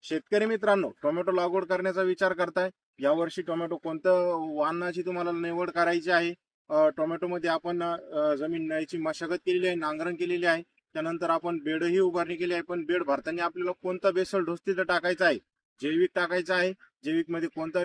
शेतकरी मित्रांनो, टोमॅटो लागवड करण्याचा विचार करताय? यावर्षी टोमॅटो कोणतं वाहनाची तुम्हाला निवड करायची आहे? टोमॅटोमध्ये आपण जमीन न्यायची मशागत केलेली आहे, नांगरण केलेली आहे. त्यानंतर आपण बेडही उभारणी केली आहे. पण बेड भरताना आपल्याला कोणता बेसल डोस तिथं टाकायचा आहे? जैविक टाकायचा आहे? जैविक मध्ये कोणता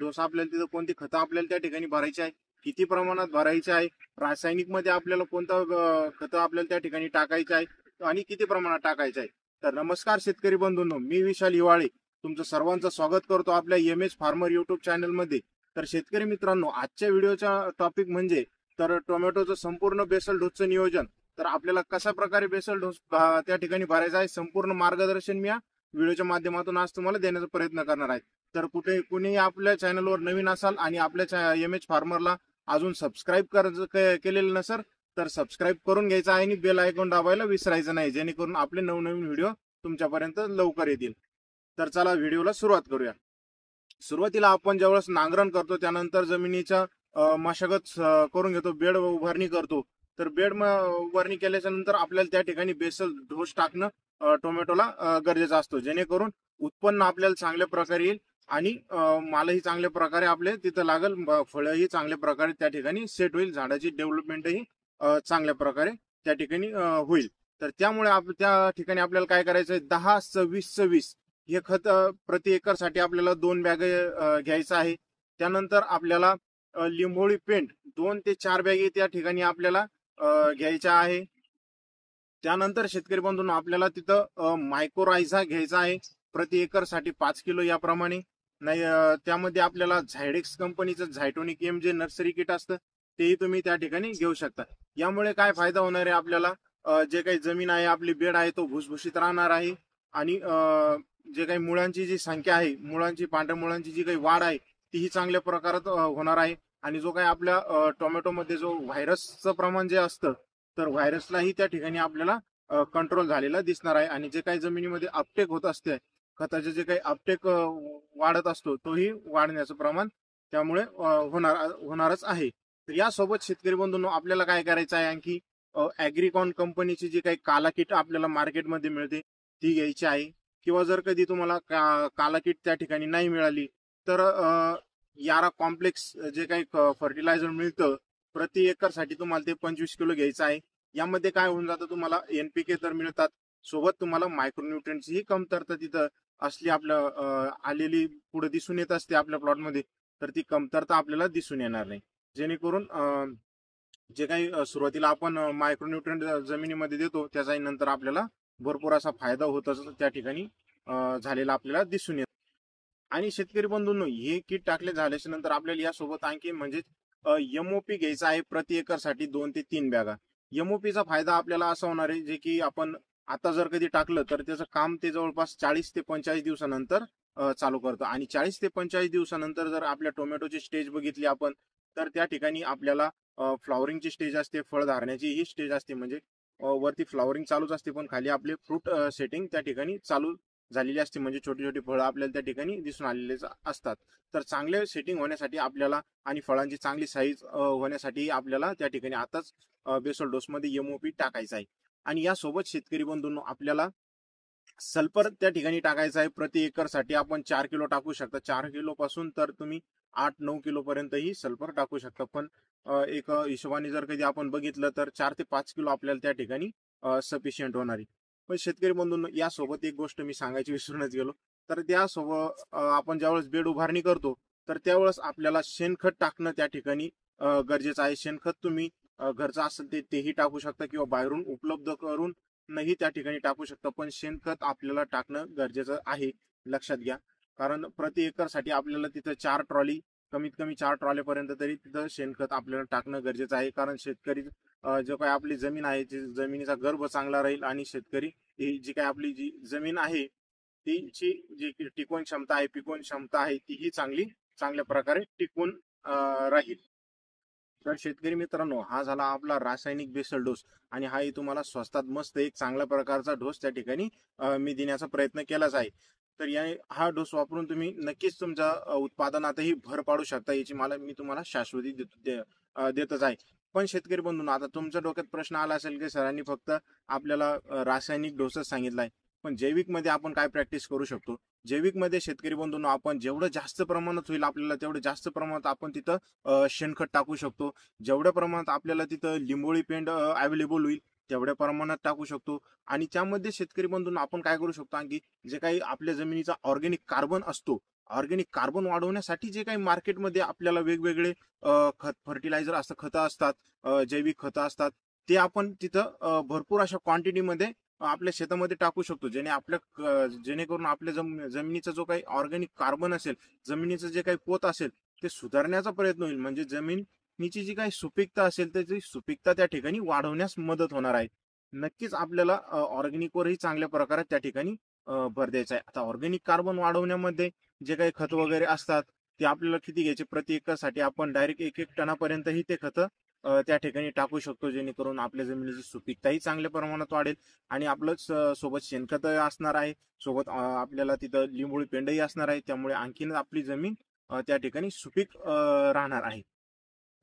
डोस आपल्याला तिथं, कोणती खतं आपल्याला त्या ठिकाणी भरायची आहे? किती प्रमाणात भरायचे आहे? रासायनिक मध्ये आपल्याला कोणतं खतं आपल्याला त्या ठिकाणी टाकायचं आहे आणि किती प्रमाणात टाकायचं आहे? तर नमस्कार शेतकरी बंधूंनो, मी विशाल हिवाळे तुमचं सर्वांचं स्वागत करतो आपल्या एम.एच. फार्मर युट्यूब चॅनलमध्ये. तर शेतकरी मित्रांनो, आजच्या व्हिडिओचा टॉपिक म्हणजे तर टोमॅटोचं संपूर्ण बेसल डोसचं नियोजन. तर आपल्याला कशा प्रकारे बेसल डोस त्या ठिकाणी भरायचा आहे, संपूर्ण मार्गदर्शन मी या व्हिडिओच्या माध्यमातून आज तुम्हाला देण्याचा प्रयत्न करणार आहे. तर कुणी आपल्या चॅनलवर नवीन असाल आणि आपल्या एम.एच. फार्मरला अजून सबस्क्राईब केलेलं नसेल तर सबस्क्राईब करून घ्यायचं आहे आणि बेल आयकॉन दाबायला विसरायचं नाही, जेणेकरून आपले नवनवीन व्हिडिओ तुमच्यापर्यंत लवकर येतील. तर चला व्हिडिओला सुरुवात करूया. सुरुवातीला आपण ज्यावेळेस नांगरण करतो त्यानंतर जमिनीच्या मशागत करून घेतो, बेड उभारणी करतो. तर बेड उभारणी केल्याच्या नंतर आपल्याला त्या ठिकाणी बेसल डोस टाकणं टोमॅटोला गरजेचं असतो, जेणेकरून उत्पन्न आपल्याला चांगल्या प्रकारे येईल आणि मालही चांगल्या प्रकारे आपले तिथं लागल, फळही चांगल्या प्रकारे त्या ठिकाणी सेट होईल, झाडाची डेव्हलपमेंटही चांगल्या प्रकारे त्या ठिकाणी होईल. तर त्यामुळे त्या ठिकाणी आपल्याला काय करायचं आहे, 10-26-26 हे खत प्रति एकर साठी आपल्याला 2 बॅग घ्यायचं आहे. त्यानंतर आपल्याला लिंबोळी पेंट 2 ते 4 बॅगी त्या ठिकाणी आपल्याला घ्यायच्या आहे. त्यानंतर शेतकरी बंधूंनो, आपल्याला तिथं मायक्रोरायझा घ्यायचा आहे प्रति एकर साठी 5 किलो याप्रमाणे. नाही त्यामध्ये आपल्याला झायडेक्स कंपनीचं झायटोनिक एम जे नर्सरी किट असतं तेही तुम्ही त्या ठिकाणी घेऊ शकता. यामुळे काय फायदा होणार आहे आपल्याला, जे काही जमीन आहे, आपली बेड आहे, तो भुसभुशीत राहणार आहे आणि जे काही मुळांची जी संख्या आहे, पांढऱ्या मुळांची जी काही वाढ आहे तीही चांगल्या प्रकारात होणार आहे. आणि जो काही आपल्या टोमॅटोमध्ये जो व्हायरसचं प्रमाण जे असतं, तर व्हायरसलाही त्या ठिकाणी आपल्याला कंट्रोल झालेला दिसणार आहे. आणि जे काही जमिनीमध्ये अपटेक होत असते, खताचे जे काही अपटेक वाढत असतो, तोही वाढण्याचं प्रमाण त्यामुळे होणारच आहे. तर यासोबत शेतकरी बंधूंनो, आपल्याला काय करायचं आहे, आणखी ऍग्रीकॉन कंपनीची जी काही काला किट आपल्याला मार्केटमध्ये मिळते ती घ्यायची आहे. किंवा जर कधी तुम्हाला काला किट त्या ठिकाणी नाही मिळाली तर यारा कॉम्प्लेक्स जे काही फर्टिलायझर मिळतं प्रति एकर साठी तुम्हाला ते 25 किलो घ्यायचं आहे. यामध्ये काय होऊन जातं, तुम्हाला एनपीके तर मिळतात, सोबत तुम्हाला मायक्रोन्यूट्रिएंट्सची कमतरता तिथं असली आपल्या आलेली पुढे दिसून येत असते आपल्या प्लॉटमध्ये. तर ती कमतरता आपल्याला दिसून येणार नाही, जेणेकरून जे काही सुरुवातीला आपण मायक्रोन्यूट्रिएंट जमिनीमध्ये देतो त्याचाही नंतर आपल्याला भरपूर असा फायदा होत असतो त्या ठिकाणी झालेला आपल्याला दिसून येतो. आणि शेतकरी बंधूंनो, हे किट टाकले झाल्याच्या नंतर आपल्याला यासोबत आणखी म्हणजे एमओपी घ्यायचा आहे प्रति एकर साठी 2 ते 3 बॅगा. एमओपीचा फायदा आपल्याला असा होणार आहे, जे की आपण आता जर कधी टाकलं तर त्याचं काम ते जवळपास 40 ते 45 दिवसानंतर चालू करतं. आणि 40 ते 45 दिवसानंतर जर आपल्या टोमॅटोची स्टेज बघितली आपण, तर त्या ठिकाणी आपल्याला फ्लॉवरिंगची स्टेज असते, फळ धारण्याची ही स्टेज असते. म्हणजे वरती फ्लॉवरिंग चालूच असते, पण खाली आपले फ्रूट सेटिंग त्या ठिकाणी चालू झालेली असते. म्हणजे छोटी छोटी फळं आपल्याला त्या ठिकाणी दिसून आलेले असतात. तर चांगले सेटिंग होण्यासाठी आपल्याला आणि फळांची चांगली साईज होण्यासाठी आपल्याला त्या ठिकाणी आताच बेसल डोस मध्ये एमओपी टाकायचा आहे. आणि यासोबत शेतकरी बंधूंनो, आपल्याला सल्फर त्या ठिकाणी टाकायचा आहे. प्रति एकर साठी आपण 4 किलो टाकू शकता. 4 किलो पासून तर तुम्ही 8-9 किलो पर्यंतही सल्फर टाकू शकता. पण एक हिशोबाने जर कधी आपण बघितलं तर 4 ते 5 किलो आपल्याला त्या ठिकाणी सफिशियंट होणार आहे. पण शेतकरी बंधूंनो, यासोबत एक गोष्ट मी सांगायची विसरूनच गेलो. तर त्यासोबत आपण ज्यावेळेस बेड उभारणी करतो तर त्यावेळेस आपल्याला शेणखत टाकणं त्या ठिकाणी गरजेचं आहे. शेणखत तुम्ही घरचं असेल तेही टाकू शकता किंवा बाहेरून उपलब्ध करून नाही त्या ठिकाणी टाकू शकता. पण शेणखत आपल्याला टाकणं गरजेचं आहे, लक्षात घ्या. कारण प्रति एकर साठी आपल्याला तिथं 4 ट्रॉली, कमीत कमी 4 ट्रॉलीपर्यंत तरी तिथं शेणखत आपल्याला टाकणं गरजेचं आहे. कारण शेतकरी जो काही आपली जमीन आहे, जमिनीचा गर्भ चांगला राहील आणि शेतकरी ही जी काही आपली जी जमीन आहे तीची जी टिकवण क्षमता आहे, पिकवण क्षमता आहे, तीही चांगल्या प्रकारे टिकून राहील. तर शेतकरी मित्रांनो, हा झाला आपला रासायनिक बेसल डोस. आणि हाही तुम्हाला स्वस्तात मस्त एक चांगल्या प्रकारचा डोस त्या ठिकाणी मी देण्याचा प्रयत्न केलाच आहे. तर हा डोस वापरून तुम्ही नक्कीच तुमच्या उत्पादनातही भर पाडू शकता, याची मी तुम्हाला शाश्वती देतच आहे. पण शेतकरी बंधूंनो, आता तुमच्या डोक्यात प्रश्न आला असेल की सरांनी फक्त आपल्याला रासायनिक डोसच सांगितलाय, पण जैविक मध्ये आपण काय प्रॅक्टिस करू शकतो? जैविक मध्ये शेतकरी बंधूंनो, आपण जेवढं जास्त प्रमाणात होईल आपल्याला तेवढं जास्त प्रमाणात आपण तिथं शेणखत टाकू शकतो. जेवढ्या प्रमाणात आपल्याला तिथं लिंबोळी पेंड अवेलेबल होईल तेवढ्या प्रमाणात टाकू शकतो. आणि त्यामध्ये शेतकरी बंधूंनो आपण काय करू शकतो, आणखी जे काही आपल्या जमिनीचा ऑर्गॅनिक कार्बन असतो, ऑर्गॅनिक कार्बन वाढवण्यासाठी जे काही मार्केटमध्ये आपल्याला वेगवेगळे खत फर्टिलायझर असतात, खतं असतात, जैविक खतं असतात, ते आपण तिथं भरपूर अशा क्वांटिटीमध्ये आपल्या शेतामध्ये टाकू शकतो. जेणेकरून आपल्या जमिनीचा जो काही ऑर्गॅनिक कार्बन असेल, जमिनीचं जे काही पोत असेल, ते सुधारण्याचा प्रयत्न होईल. म्हणजे जमिनीची जी काही सुपीकता असेल त्याची सुपीकता त्या ठिकाणी वाढवण्यास मदत होणार आहे. नक्कीच आपल्याला ऑर्गॅनिकवरही चांगल्या प्रकारे त्या ठिकाणी भर द्यायचा आहे. आता ऑर्गॅनिक कार्बन वाढवण्यामध्ये जे काही खत वगैरे असतात ते आपल्याला किती घ्यायचे? प्रति एकरसाठी आपण डायरेक्ट 1-1 टनापर्यंतही ते खतं त्या ठिकाणी टाकू शकतो, जेणेकरून आपल्या जमिनीची सुपीकताही चांगल्या प्रमाणात वाढेल. आणि आपलं सोबत शेणखत असणार आहे, सोबत आपल्याला तिथं लिंबोळी पेंडही असणार आहे. त्यामुळे आणखीन आपली जमीन त्या ठिकाणी सुपीक राहणार आहे.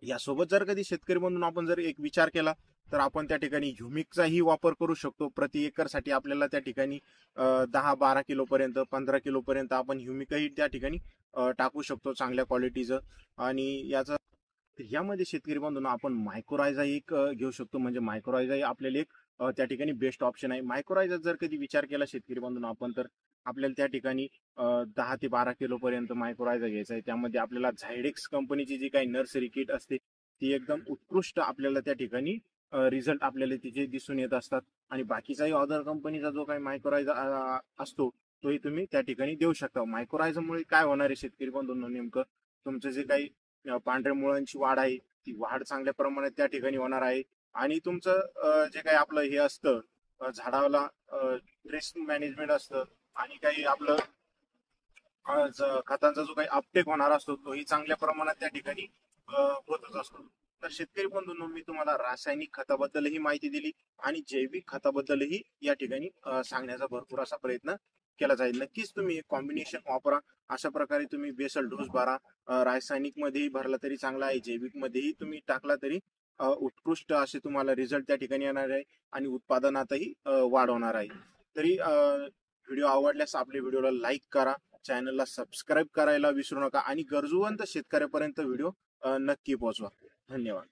यासोबत जर कधी शेतकरी म्हणून आपण जर एक विचार केला तर आपण त्या ठिकाणी ह्युमिकचाही वापर करू शकतो. प्रति एकरसाठी आपल्याला त्या ठिकाणी 10-12 किलोपर्यंत 15 किलोपर्यंत आपण ह्युमिकही त्या ठिकाणी टाकू शकतो चांगल्या क्वालिटीचं. आणि यामध्ये शेतकरी बांधवांनो आपण मायक्रोरायझा एक घेऊ शकतो. म्हणजे मायक्रोरायझा ही आपल्याला एक त्या ठिकाणी बेस्ट ऑप्शन आहे. मायक्रोरायझा जर कधी विचार केला शेतकरी बांधवांनो आपण, तर आपल्याला त्या ठिकाणी 10 ते 12 किलो पर्यंत मायक्रोरायझा घ्यायचा आहे. त्यामध्ये आपल्याला झायडेक्स कंपनीची जी काही नर्सरी किट असते ती एकदम उत्कृष्ट आपल्याला त्या ठिकाणी रिझल्ट आपल्याला तिथे दिसून येत असतात. आणि बाकीचाही अदर कंपनीचा जो काही मायक्रोरायझा असतो तोही तुम्ही त्या ठिकाणी देऊ शकता. मायक्रोरायझामुळे काय होणार आहे शेतकरी बांधवांनो, नेमकं तुमचं जे काही पांढऱ्या मुळांची वाढ आहे ती वाढ चांगल्या प्रमाणात त्या ठिकाणी होणार आहे. आणि तुमचं जे काही आपलं हे असतं झाडाला ट्रेस मॅनेजमेंट असतं, आणि काही आपलं खतांचा जो काही अपटेक होणार असतो तोही चांगल्या प्रमाणात त्या ठिकाणी होतच असतो. तर शेतकरी बंधूंनो, मी तुम्हाला रासायनिक खताबद्दलही माहिती दिली आणि जैविक खताबद्दलही या ठिकाणी सांगण्याचा भरपूर असा प्रयत्न केला जाईल. नक्कीच तुम्ही कॉम्बिनेशन वापरा. अशा प्रकारे तुम्ही बेसल डोस भरा. रासायनिक मध्येही भरला तरी चांगला आहे, जैविक मध्येही तुम्ही टाकला तरी उत्कृष्ट असे तुम्हाला रिझल्ट त्या ठिकाणी येणार आहे आणि उत्पादनातही वाढ होणार आहे. तरी व्हिडिओ आवडल्यास आपल्या व्हिडिओला लाईक करा, चॅनलला सबस्क्राईब करायला विसरू नका आणि गरजूवंत शेतकऱ्यापर्यंत व्हिडिओ नक्की पोहोचवा. धन्यवाद.